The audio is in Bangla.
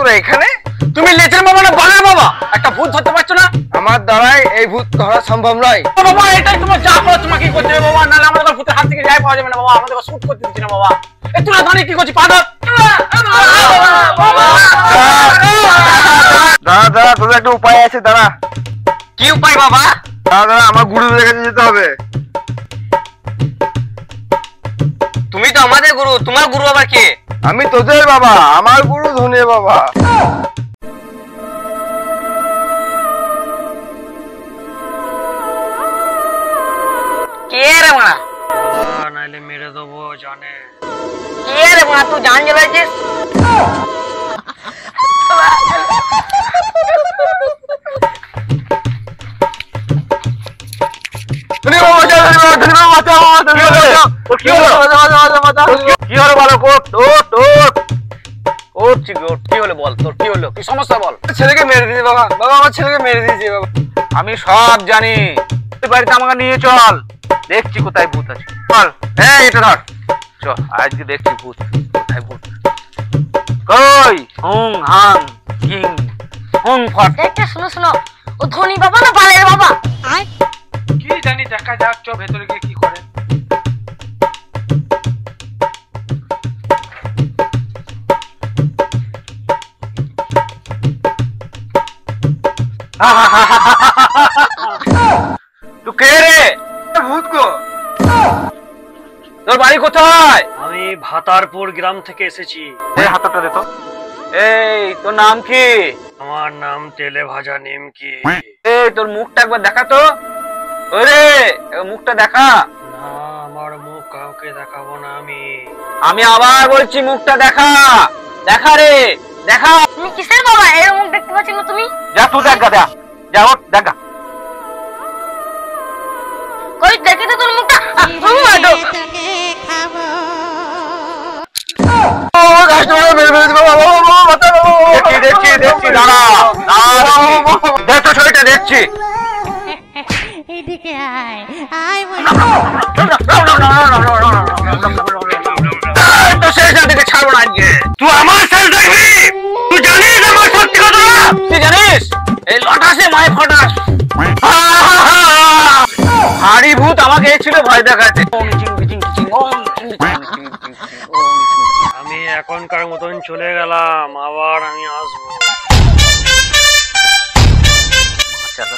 তোরা এখানে? তুমি লেচের বাবা না বালের বাবা? একটা ভূত ধরতে পারছো না? আমার দ্বারাই এই ভূত ধরা সম্ভব নয় বাবা। এটাই তোমার যা করো তোমাকে কি করতে হবে বাবা, নাহলে আমাদের ভূতের হাত থেকে যাই পাওয়া যাবে না বাবা। আমাদের শুট করতে দিচ্ছি না বাবা। এ তোরা জানি কি করছিস পাগল? দাঁড়া দাঁড়া, তোদের একটা উপায় আছে, দাঁড়া। কি উপায় বাবা? দাঁড়া দাঁড়া, আমার গুরুদের কাছে যেতে হবে। তুমি তো আমাদের গুরু, তোমার গুরু আবার কে? আমি তোদের বাবা, আমার গুরু ধনে বাবা। কে রে মা? নাইলে মেরে দেবো জানে। কে রে মা, তুই জান জ্বালাইছিস? কি হলো বলো? কি হলো বল, তোর কি হলো, কি সমস্যা বল? ছেলেকে মেরে দিয়েছে বাবা। বাবা আমার ছেলেকে মেরে দিয়েছে বাবা। আমি সব জানি। তুই বাড়িতে আমাকে নিয়ে চল, দেখছি কোথায় ভূত আছে। চল, হ্যাঁ এটা ধর, চল আজকে দেখছি ভূত কোথায়। ভূত কই? হুং হাং কিং হুং ফট। দেখতে শুনো শুনো, ও ধনী বাবা না বালের বাবা? কি জানি, দেখা যাক, চ ভেতরে গিয়ে কি করে। তুই কে রে? ভূত গো। তোর বাড়ি কোথায়? আমি ভাতারপুর গ্রাম থেকে এসেছি। এই হাতটা দে তো। এই তোর নাম কি? আমার নাম তেলে ভাজা নিমকি। এই তোর মুখটা একবার দেখা তো। ওরে মুখটা দেখা। না, আমার মুখ কাউকে দেখাবো না আমি। আমি আবার বলছি মুখটা দেখা, দেখা রে দেখা। তুমি কিসের বাবা, এর মুখ দেখতে পাচ্ছি না তুমি? যা তুই দেখা, যা যা ওঠ দেখা। কই দেখি তো তোর মুখটা। দেখছি দেখছি দেখছি, দাঁড়া দেখ তো ছবিটা দেখছি। এদিকে আয় আয় তো সেই সাল থেকে ছাড়বো না আজকে। তুই আমার সাল দেখবি? তুই জানিস আমার সত্যি কথা? তুই জানিস এই লটাসে মায় ফটাস হাড়ি ভূত আমাকে এসেছিল ভয় দেখাতে। আমি এখনকার মতন চলে গেলাম, আবার আমি আসবো। চলো।